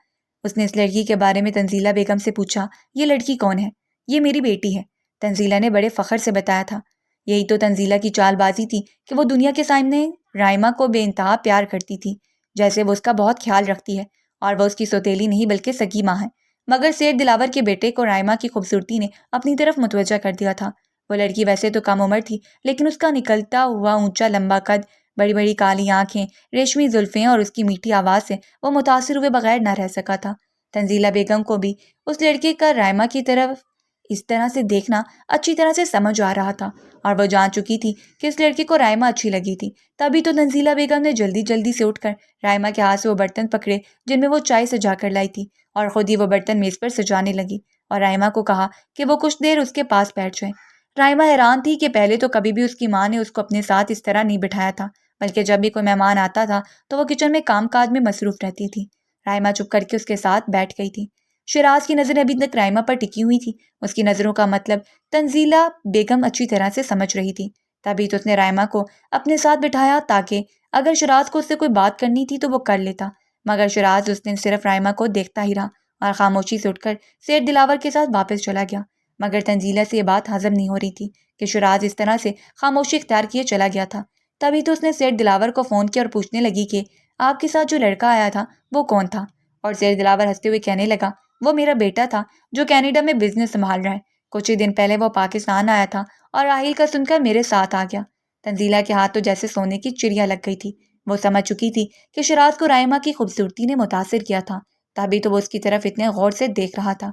اس نے اس لڑکی کے بارے میں تنزیلہ بیگم سے پوچھا، یہ لڑکی کون ہے؟ یہ میری بیٹی ہے، تنزیلہ نے بڑے فخر سے بتایا تھا۔ یہی تو تنزیلہ کی چال بازی تھی کہ وہ دنیا کے سامنے رائما کو بے انتہا پیار کرتی تھی، جیسے وہ اس کا بہت خیال رکھتی ہے، اور وہ اس کی سوتیلی نہیں بلکہ سگی ماں ہے۔ مگر سیٹھ دلاور کے بیٹے کو رائما کی خوبصورتی نے اپنی طرف متوجہ کر دیا تھا۔ وہ لڑکی ویسے تو کم عمر تھی، لیکن اس کا نکلتا ہوا اونچا لمبا قد، بڑی بڑی کالی آنکھیں، ریشمی زلفیں اور اس کی میٹھی آواز سے وہ متاثر ہوئے بغیر نہ رہ سکا تھا۔ تنزیلہ بیگم کو بھی اس لڑکے کا رائما کی طرف اس طرح سے دیکھنا اچھی طرح سے سمجھ آ رہا تھا، اور وہ جان چکی تھی کہ اس لڑکے کو رائما اچھی لگی تھی۔ تبھی تو تنزیلہ بیگم نے جلدی سے اٹھ کر رائما کے ہاتھ سے وہ برتن پکڑے جن میں وہ چائے سجا کر لائی تھی، اور خود ہی وہ برتن میز پر سجانے لگی، اور رائما کو کہا کہ وہ کچھ دیر اس کے پاس بیٹھ جائے۔ رائما حیران تھی کہ پہلے تو کبھی بھی اس کی ماں نے اس کو اپنے ساتھ اس طرح نہیں بٹھایا تھا، بلکہ جب بھی کوئی مہمان آتا تھا تو وہ کچن میں کام کاج میں مصروف رہتی تھی۔ رائما چپ کر کے اس کے ساتھ بیٹھ گئی تھی۔ شیراز کی نظریں ابھی تک رائما پر ٹکی ہوئی تھی۔ اس کی نظروں کا مطلب تنزیلہ بیگم اچھی طرح سے سمجھ رہی تھی۔ تبھی تو اس نے رائما کو اپنے ساتھ بٹھایا تاکہ اگر شیراز کو اس سے کوئی بات کرنی تھی تو وہ کر لیتا، مگر شیراز اس دن صرف رائما کو دیکھتا ہی رہا اور خاموشی سے اٹھ کر سیٹھ دلاور کے ساتھ واپس چلا گیا۔ مگر تنزیلہ سے یہ بات ہضم نہیں ہو رہی تھی کہ شیراز اس طرح سے خاموشی اختیار کیے چلا گیا تھا۔ تبھی تو اس نے سیٹھ دلاور کو فون کیا اور پوچھنے لگی کہ آپ کے ساتھ جو لڑکا آیا تھا وہ کون تھا؟ اور سیٹھ دلاور ہنستے ہوئے کہنے لگا، وہ میرا بیٹا تھا جو کینیڈا میں بزنس سنبھال رہا ہے۔ کچھ ہی دن پہلے وہ پاکستان آیا تھا اور راحیل کا سن کر میرے ساتھ آ گیا۔ تنزیلہ کے ہاتھ تو جیسے سونے کی چڑیا لگ گئی تھی۔ وہ سمجھ چکی تھی کہ شیراز کو رائما کی خوبصورتی نے متاثر کیا تھا، تبھی تو وہ اس کی طرف اتنے غور سے دیکھ رہا تھا۔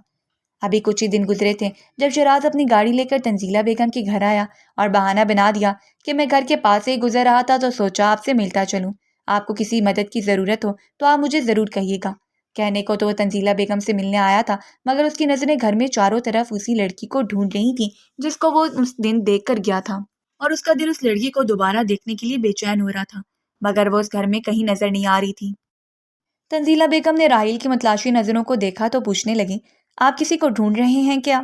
ابھی کچھ ہی دن گزرے تھے جب شیراز اپنی گاڑی لے کر تنزیلہ بیگم کے گھر آیا اور بہانہ بنا دیا کہ میں گھر کے پاس سے ہی گزر رہا تھا تو سوچا آپ سے ملتا چلوں، آپ کو کسی مدد کی ضرورت ہو تو آپ مجھے ضرور کہیے گا۔ کہنے کو تو وہ تنزیلہ بیگم سے ملنے آیا تھا، مگر اس کی نظریں گھر میں چاروں طرف اسی لڑکی کو ڈھونڈ رہی تھیں جس کو وہ اس دن دیکھ کر گیا تھا، اور اس کا دل اس لڑکی کو دوبارہ دیکھنے کے لیے بے چین ہو رہا تھا، مگر وہ اس گھر میں کہیں نظر نہیں آ رہی تھی۔ تنزیلہ بیگم نے راحیل کی متلاشی نظروں کو دیکھا تو پوچھنے لگی، آپ کسی کو ڈھونڈ رہے ہیں کیا؟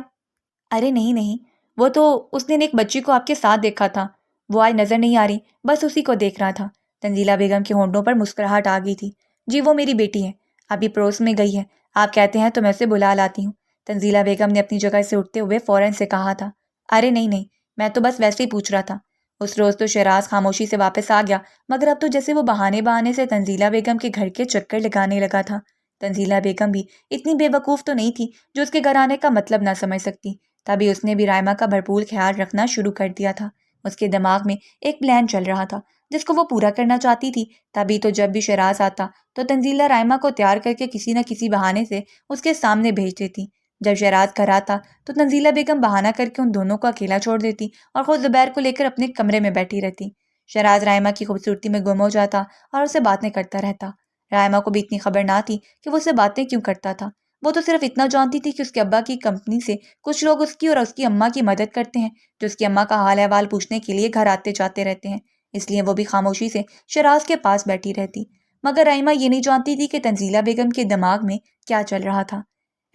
ارے نہیں، وہ تو اس نے ایک بچی کو آپ کے ساتھ دیکھا تھا، وہ آج نظر نہیں آ رہی، بس اسی کو دیکھ رہا تھا۔ تنزیلہ بیگم کے ہونٹوں پر مسکراہٹ آ گئی تھی۔ جی وہ میری بیٹی ہے، ابھی پڑوس میں گئی ہے، آپ کہتے ہیں تو میں اسے بلا لاتی ہوں۔ تنزیلہ بیگم نے اپنی جگہ سے اٹھتے ہوئے فوراً سے کہا تھا۔ ارے نہیں، میں تو بس ویسے ہی پوچھ رہا تھا۔ اس روز تو شیراز خاموشی سے واپس آ گیا، مگر اب تو جیسے وہ بہانے سے تنزیلہ بیگم کے گھر کے چکر لگانے لگا تھا۔ تنزیلہ بیگم بھی اتنی بے وقوف تو نہیں تھی جو اس کے گھر آنے کا مطلب نہ سمجھ سکتی، تبھی اس نے بھی رائما کا بھرپور خیال رکھنا شروع کر دیا تھا۔ اس کے دماغ میں ایک پلان چل رہا تھا جس کو وہ پورا کرنا چاہتی تھی، تبھی تو جب بھی شیراز آتا تو تنزیلہ رائما کو تیار کر کے کسی نہ کسی بہانے سے اس کے سامنے بھیج دیتی۔ جب شیراز گھر آتا تو تنزیلہ بیگم بہانہ کر کے ان دونوں کو اکیلا چھوڑ دیتی اور خود زبیر کو لے کر اپنے کمرے میں بیٹھی رہتی۔ شیراز رائما کی خوبصورتی میں گم ہو جاتا اور اسے باتیں کرتا رہتا۔ رائما کو بھی اتنی خبر نہ تھی کہ وہ اسے باتیں کیوں کرتا تھا، وہ تو صرف اتنا جانتی تھی کہ اس کے ابا کی کمپنی سے کچھ لوگ اس کی اور اس کی اماں کی مدد کرتے ہیں، جو اس کی اماں کا حال احوال پوچھنے کے لیے گھر آتے جاتے رہتے ہیں، اس لیے وہ بھی خاموشی سے شراز کے پاس بیٹھی رہتی۔ مگر رائمہ یہ نہیں جانتی تھی کہ تنزیلہ بیگم کے دماغ میں کیا چل رہا تھا۔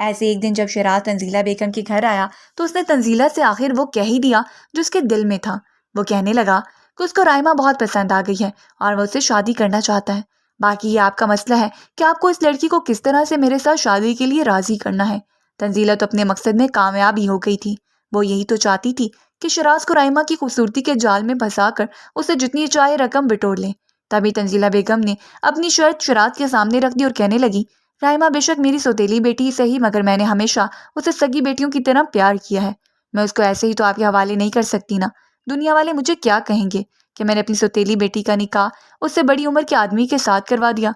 ایسے ایک دن جب شراز تنزیلہ بیگم کے گھر آیا تو اس نے تنزیلہ سے آخر وہ کہہ ہی دیا جو اس کے دل میں تھا۔ وہ کہنے لگا کہ اس کو رائمہ بہت پسند آ گئی ہے اور وہ اس سے شادی کرنا چاہتا ہے۔ باقی یہ آپ کا مسئلہ ہے کہ آپ کو اس لڑکی کو کس طرح سے میرے ساتھ شادی کے لیے راضی کرنا ہے۔ تنزیلہ تو اپنے مقصد میں کامیاب ہی ہو گئی تھی۔ وہ یہی تو چاہتی تھی کہ شراز کو رائمہ کی خوبصورتی کے جال میں پھنسا کر اسے جتنی چاہے رقم بٹور لے۔ تبھی تنزیلہ بیگم نے اپنی شرط شراز کے سامنے رکھ دی اور کہنے لگی، رائمہ بے شک میری سوتیلی بیٹی ہی صحیح، مگر میں نے ہمیشہ اسے سگی بیٹیوں کی طرح پیار کیا ہے۔ میں اس کو ایسے ہی تو آپ کے حوالے نہیں کر سکتی نا۔ دنیا والے مجھے کیا کہیں گے کہ میں نے اپنی سوتیلی بیٹی کا نکاح اس سے بڑی عمر کے آدمی کے ساتھ کروا دیا۔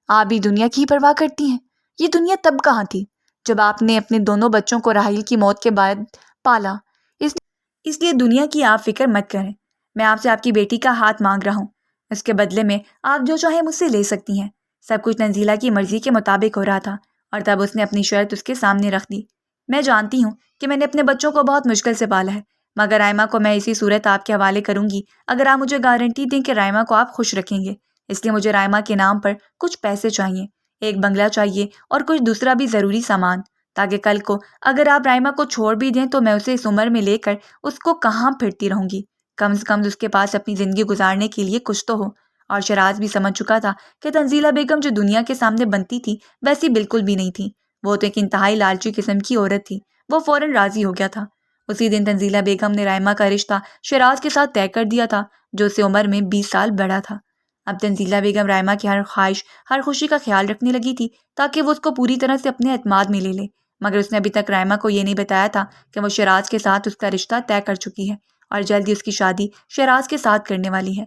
آپ بھی دنیا کی پرواہ کرتی ہیں؟ یہ دنیا تب کہاں تھی جب آپ نے اپنے دونوں بچوں کو راحیل کی موت کے بعد پالا۔ اس لیے دنیا کی آپ فکر مت کریں۔ میں آپ سے آپ کی بیٹی کا ہاتھ مانگ رہا ہوں، اس کے بدلے میں آپ جو چاہیں مجھ سے لے سکتی ہیں۔ سب کچھ تنزیلہ کی مرضی کے مطابق ہو رہا تھا اور تب اس نے اپنی شرط اس کے سامنے رکھ دی۔ میں جانتی ہوں کہ میں نے اپنے بچوں کو بہت مشکل سے پالا ہے، مگر رائمہ کو میں اسی صورت آپ کے حوالے کروں گی اگر آپ مجھے گارنٹی دیں کہ رائمہ کو آپ خوش رکھیں گے۔ اس لیے مجھے رائمہ کے نام پر کچھ پیسے چاہیے، ایک بنگلہ چاہیے اور کچھ دوسرا بھی ضروری سامان، تاکہ کل کو اگر آپ رائمہ کو چھوڑ بھی دیں تو میں اسے اس عمر میں لے کر اس کو کہاں پھرتی رہوں گی۔ کم سے کم اس کے پاس اپنی زندگی گزارنے کے لیے کچھ تو ہو۔ اور شراز بھی سمجھ چکا تھا کہ تنزیلہ بیگم جو دنیا کے سامنے بنتی تھی ویسی بالکل بھی نہیں تھی۔ وہ تو ایک انتہائی لالچی قسم کی عورت تھی۔ وہ فوراً راضی ہو گیا تھا۔ اسی دن تنزیلہ بیگم نے رائمہ کا رشتہ شراز کے ساتھ طے کر دیا تھا، جو اسے عمر میں 20 سال بڑا تھا۔ اب تنزیلہ بیگم رائمہ کی ہر خواہش، ہر خوشی کا خیال رکھنے لگی تھی تاکہ وہ اس کو پوری طرح سے اپنے اعتماد میں لے لے، مگر اس نے ابھی تک رائمہ کو یہ نہیں بتایا تھا کہ وہ شراز کے ساتھ اس کا رشتہ طے کر چکی ہے اور جلد ہی اس کی شادی شراز کے ساتھ کرنے والی ہے۔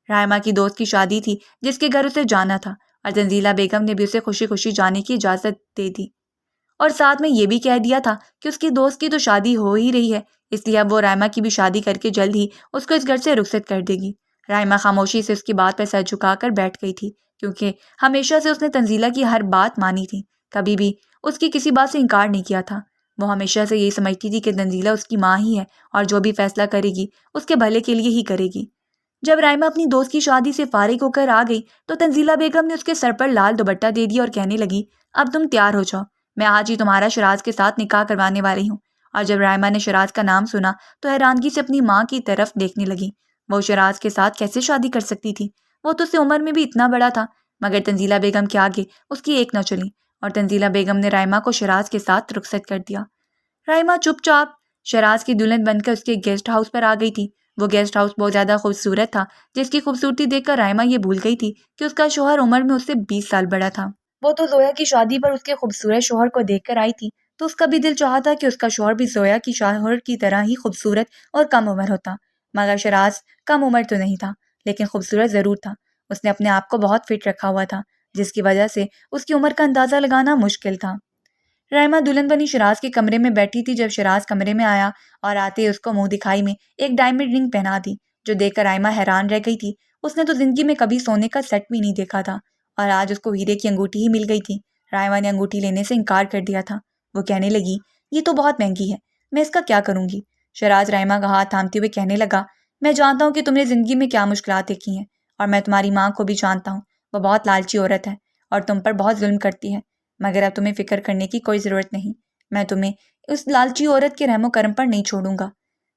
رائمہ کی دوست کی شادی تھی جس کے گھر اسے جانا تھا، اور تنزیلہ بیگم نے بھی اسے خوشی خوشی جانے کی اجازت دے دی اور ساتھ میں یہ بھی کہہ دیا تھا کہ اس کی دوست کی تو شادی ہو ہی رہی ہے، اس لیے اب وہ رائمہ کی بھی شادی کر کے جلد ہی اس کو اس گھر سے رخصت کر دے گی۔ رائمہ خاموشی سے اس کی بات پر سر جھکا کر بیٹھ گئی تھی، کیونکہ ہمیشہ سے اس نے تنزیلہ کی ہر بات مانی تھی، کبھی بھی اس کی کسی بات سے انکار نہیں کیا تھا۔ وہ ہمیشہ سے یہی سمجھتی تھی کہ تنزیلہ اس کی ماں ہی ہے اور جو بھی فیصلہ کرے گی اس کے بھلے کے لیے ہی کرے گی۔ جب رائمہ اپنی دوست کی شادی سے فارغ ہو کر آ گئی تو تنزیلہ بیگم نے اس کے سر پر لال دوپٹہ دے دیا اور کہنے لگی، اب تم تیار ہو جاؤ، میں آج ہی تمہارا شراز کے ساتھ نکاح کروانے والی ہوں۔ اور جب رائمہ نے شراز کا نام سنا تو حیرانگی سے اپنی ماں کی طرف دیکھنے لگی۔ وہ شراز کے ساتھ کیسے شادی کر سکتی تھی؟ وہ تو اسے عمر میں بھی اتنا بڑا تھا، مگر تنزیلہ بیگم کے آگے اس کی ایک نہ چلی اور تنزیلہ بیگم نے رائمہ کو شراز کے ساتھ رخصت کر دیا۔ رائمہ چپ چاپ شراز کی دلہن بن کر اس کے گیسٹ ہاؤس پر آ گئی تھی۔ وہ گیسٹ ہاؤس بہت زیادہ خوبصورت تھا، جس کی خوبصورتی دیکھ کر رائمہ یہ بھول گئی تھی کہ اس کا شوہر عمر میں اس سے 20 سال بڑا تھا۔ وہ تو زویا کی شادی پر اس کے خوبصورت شوہر کو دیکھ کر آئی تھی، تو اس کا بھی دل چاہا تھا کہ اس کا شوہر بھی زویا کی شوہر کی طرح ہی خوبصورت اور کم عمر ہوتا، مگر شراز کم عمر تو نہیں تھا لیکن خوبصورت ضرور تھا۔ اس نے اپنے آپ کو بہت فٹ رکھا ہوا تھا، جس کی وجہ سے اس کی عمر کا اندازہ لگانا مشکل تھا۔ رائمہ دلہن بنی شراز کے کمرے میں بیٹھی تھی جب شراز کمرے میں آیا اور آتے ہی اس کو منہ دکھائی میں ایک ڈائمنڈ رنگ پہنا دی، جو دیکھ کر رائمہ حیران رہ گئی تھی۔ اس نے تو زندگی میں کبھی سونے کا سیٹ بھی نہیں دیکھا تھا اور آج اس کو ہیرے کی انگوٹھی ہی مل گئی تھی۔ رائمہ نے انگوٹھی لینے سے انکار کر دیا تھا۔ وہ کہنے لگی، یہ تو بہت مہنگی ہے، میں اس کا کیا کروں گی؟ شراز رائمہ کا ہاتھ تھامتے ہوئے کہنے لگا، میں جانتا ہوں کہ تم نے زندگی میں کیا مشکلات دیکھی ہیں، اور میں تمہاری ماں کو بھی جانتا ہوں، وہ بہت لالچی عورت ہے اور تم پر بہت ظلم کرتی ہے، مگر اب تمہیں فکر کرنے کی کوئی ضرورت نہیں۔ میں تمہیں اس لالچی عورت کے رحم و کرم پر نہیں چھوڑوں گا۔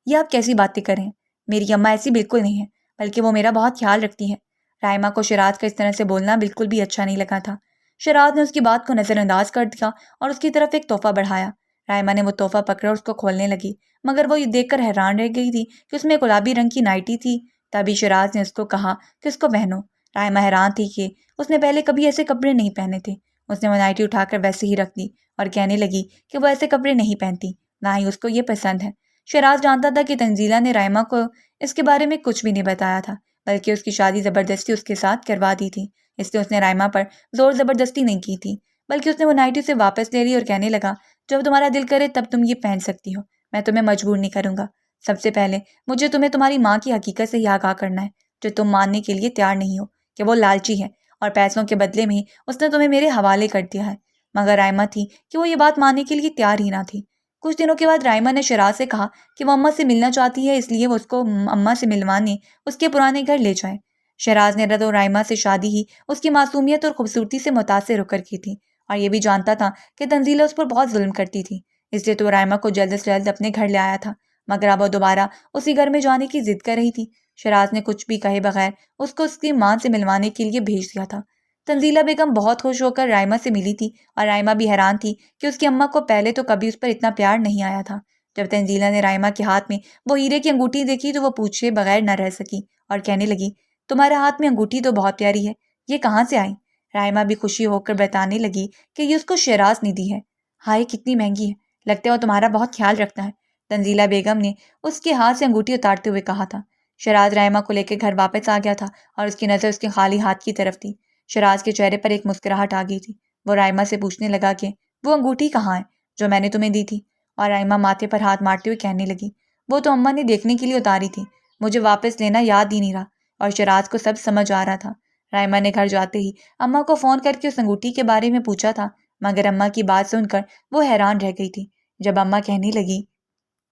یہ آپ کیسی باتیں کریں؟ میری اماں ایسی بالکل نہیں ہے، بلکہ وہ میرا بہت خیال رکھتی ہے۔ رائمہ کو شراز کا اس طرح سے بولنا بالکل بھی اچھا نہیں لگا تھا۔ شراز نے اس کی بات کو نظر انداز کر دیا اور اس کی طرف ایک تحفہ بڑھایا۔ رائمہ نے وہ تحفہ پکڑا اور اس کو کھولنے لگی، مگر وہ یہ دیکھ کر حیران رہ گئی تھی کہ اس میں گلابی رنگ کی نائٹی تھی۔ تبھی شراز نے اس کو کہا کہ اس کو پہنو۔ رائمہ حیران تھی کہ اس نے پہلے کبھی ایسے کپڑے نہیں پہنے تھے۔ اس نے وہ نائٹی اٹھا کر ویسے ہی رکھ دی اور کہنے لگی کہ وہ ایسے کپڑے نہیں پہنتی، نہ ہی اس کو یہ پسند ہے۔ شراز جانتا تھا کہ تنزیلہ نے رائمہ کو اس کے بارے میں کچھ بھی نہیں بتایا تھا، بلکہ اس کی شادی زبردستی اس کے ساتھ کروا دی تھی، اس لیے اس نے رائمہ پر زور زبردستی نہیں کی تھی، بلکہ اس نے وہ نائٹی سے واپس لے لی اور کہنے لگا، جب تمہارا دل کرے تب تم یہ پہن سکتی ہو، میں تمہیں مجبور نہیں کروں گا۔ سب سے پہلے مجھے تمہیں تمہاری ماں کی حقیقت سے یہ آگاہ کرنا ہے، جو تم ماننے کے لیے تیار نہیں ہو، کہ وہ لالچی ہے اور پیسوں کے بدلے میں ہی اس نے تمہیں میرے حوالے کر دیا ہے۔ مگر رائمہ تھی کہ وہ یہ بات ماننے کے لیے تیار ہی نہ تھی۔ کچھ دنوں کے بعد رائمہ نے شراز سے کہا کہ وہ اماں سے ملنا چاہتی ہے، اس لیے وہ اس کو اماں سے ملوانے اس کے پرانے گھر لے جائے۔ شراز نے رد و رائمہ سے شادی ہی اس کی معصومیت اور خوبصورتی سے متاثر ہو کر کی تھی، اور یہ بھی جانتا تھا کہ تنزیلہ اس پر بہت ظلم کرتی تھی، اس لیے تو رائمہ کو جلد سے جلد اپنے گھر لے آیا تھا، مگر اب وہ دوبارہ اسی گھر میں جانے کی ضد کر رہی تھی۔ شراز نے کچھ بھی کہے بغیر اس کو اس کی ماں سے ملوانے کے لیے بھیج دیا تھا۔ تنزیلہ بیگم بہت خوش ہو کر رائمہ سے ملی تھی، اور رائمہ بھی حیران تھی کہ اس کی اماں کو پہلے تو کبھی اس پر اتنا پیار نہیں آیا تھا۔ جب تنزیلہ نے رائمہ کے ہاتھ میں وہ ہیرے کی انگوٹھی دیکھی تو وہ پوچھے بغیر نہ رہ سکی اور کہنے لگی، تمہارے ہاتھ میں انگوٹھی تو بہت پیاری ہے، یہ کہاں سے آئی؟ رائمہ بھی خوشی ہو کر بتانے لگی کہ یہ اس کو شیراز نے دی ہے۔ ہائے کتنی مہنگی ہے، لگتا ہے وہ تمہارا بہت خیال رکھتا ہے، تنزیلہ بیگم نے اس کے ہاتھ سے انگوٹھی اتارتے ہوئے کہا تھا۔ شیراز رائمہ کو لے کے گھر واپس آ گیا تھا اور اس کی نظر اس کے خالی ہاتھ کی طرف تھی۔ شیراز کے چہرے پر ایک مسکراہٹ آ گئی تھی۔ وہ رائمہ سے پوچھنے لگا کہ وہ انگوٹھی کہاں ہے جو میں نے تمہیں دی تھی، اور رائمہ ماتھے پر ہاتھ مارتے ہوئے کہنے لگی، وہ تو اماں نے دیکھنے کے لیے اتاری تھی، مجھے واپس لینا یاد ہی نہیں رہا۔ اور شیراز کو سب سمجھ آ رہا تھا۔ رائمہ نے گھر جاتے ہی اماں کو فون کر کے اس انگوٹھی کے بارے میں پوچھا تھا، مگر اماں کی بات سن کر وہ حیران رہ گئی تھی۔ جب اماں کہنے لگی،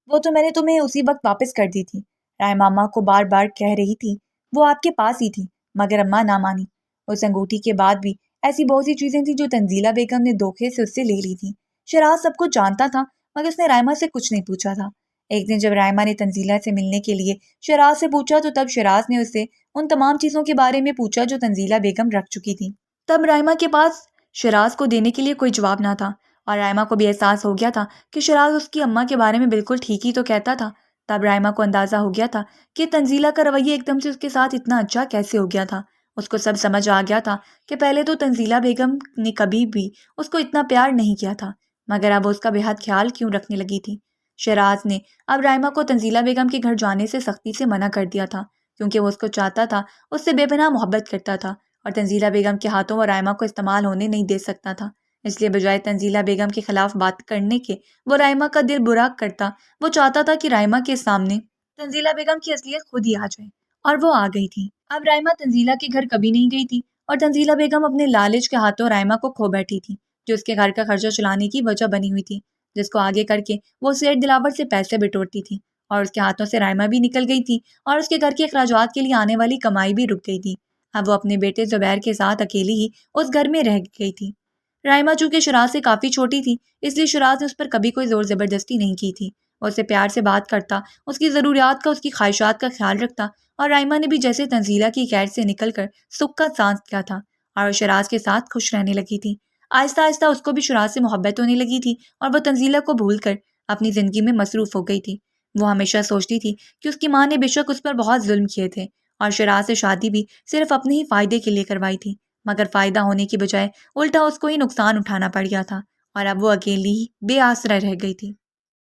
وہ تو میں نے تمہیں اسی وقت واپس کر دی تھی۔ رائمہ اماں کو بار بار کہہ رہی تھی وہ آپ کے پاس ہی تھی، مگر اماں نہ مانی۔ اس انگوٹھی کے بعد بھی ایسی بہت سی چیزیں تھیں جو تنزیلہ بیگم نے دھوکے سے اس سے لے لی تھی۔ شیراز سب کچھ جانتا تھا، مگر اس نے رائمہ سے کچھ نہیں پوچھا تھا۔ ایک دن جب رائمہ نے تنزیلہ سے ملنے کے لیے شیراز سے پوچھا تو تب شیراز نے اس سے ان تمام چیزوں کے بارے میں پوچھا جو تنزیلہ بیگم رکھ چکی تھی۔ تب رائمہ کے پاس شیراز کو دینے کے لیے کوئی جواب نہ تھا، اور رائمہ کو بھی احساس ہو گیا تھا کہ شیراز اس کی اماں کے بارے میں بالکل ٹھیک ہی تو کہتا تھا۔ تب رائمہ کو اندازہ ہو گیا تھا کہ تنزیلہ کا رویہ ایک دم سے اس کے ساتھ اتنا اچھا کیسے ہو گیا تھا۔ اس کو سب سمجھ آ گیا تھا کہ پہلے تو تنزیلہ بیگم نے کبھی بھی اس کو اتنا پیار نہیں کیا تھا، مگر اب اس کا بے حد خیال کیوں رکھنے لگی تھی۔ شیراز نے اب رائمہ کو تنزیلہ بیگم کے گھر جانے سے سختی سے منع کر دیا تھا، کیونکہ وہ اس کو چاہتا تھا، اس سے بے پناہ محبت کرتا تھا، اور تنزیلہ بیگم کے ہاتھوں وہ رائمہ کو استعمال ہونے نہیں دے سکتا تھا۔ اس لیے بجائے تنزیلہ بیگم کے خلاف بات کرنے کے وہ رائمہ کا دل برا کرتا، وہ چاہتا تھا کہ رائمہ کے سامنے تنزیلہ بیگم کی اصلیت خود ہی آ جائے، اور وہ آ گئی تھی۔ اب رائمہ تنزیلہ کے گھر کبھی نہیں گئی تھی، اور تنزیلہ بیگم اپنے لالچ کے ہاتھوں رائمہ کو کھو بیٹھی تھی، جو اس کے گھر کا خرچہ چلانے کی وجہ بنی ہوئی تھی، جس کو آگے کر کے وہ سیٹ دلاور سے پیسے بٹورتی تھی، اور اس کے ہاتھوں سے رائمہ بھی نکل گئی تھی، اور اس کے گھر کے اخراجات کے لیے آنے والی کمائی بھی رک گئی تھی۔ اب وہ اپنے بیٹے زبیر کے ساتھ اکیلی ہی اس گھر میں رہ گئی تھی۔ رائمہ چونکہ شیراز سے کافی چھوٹی تھی، اس لیے شیراز نے اس پر کبھی کوئی زور زبردستی نہیں کی تھی۔ وہ اسے پیار سے بات کرتا، اس کی ضروریات کا، اس کی خواہشات کا خیال رکھتا، اور رائمہ نے بھی جیسے تنزیلہ کی قید سے نکل کر سکھ کا سانس لیا تھا، اور وہ شیراز کے ساتھ خوش رہنے لگی تھی۔ آہستہ آہستہ اس کو بھی شیراز سے محبت ہونے لگی تھی، اور وہ تنزیلہ کو بھول کر اپنی زندگی میں مصروف ہو گئی تھی۔ وہ ہمیشہ سوچتی تھی کہ اس کی ماں نے بے شک اس پر بہت ظلم کیے تھے، اور شیراز سے شادی بھی صرف اپنے ہی فائدے کے لیے کروائی تھی، مگر فائدہ ہونے کی بجائے الٹا اس کو ہی نقصان اٹھانا پڑ گیا تھا، اور اب وہ اکیلی ہی بے آسرا رہ گئی تھی۔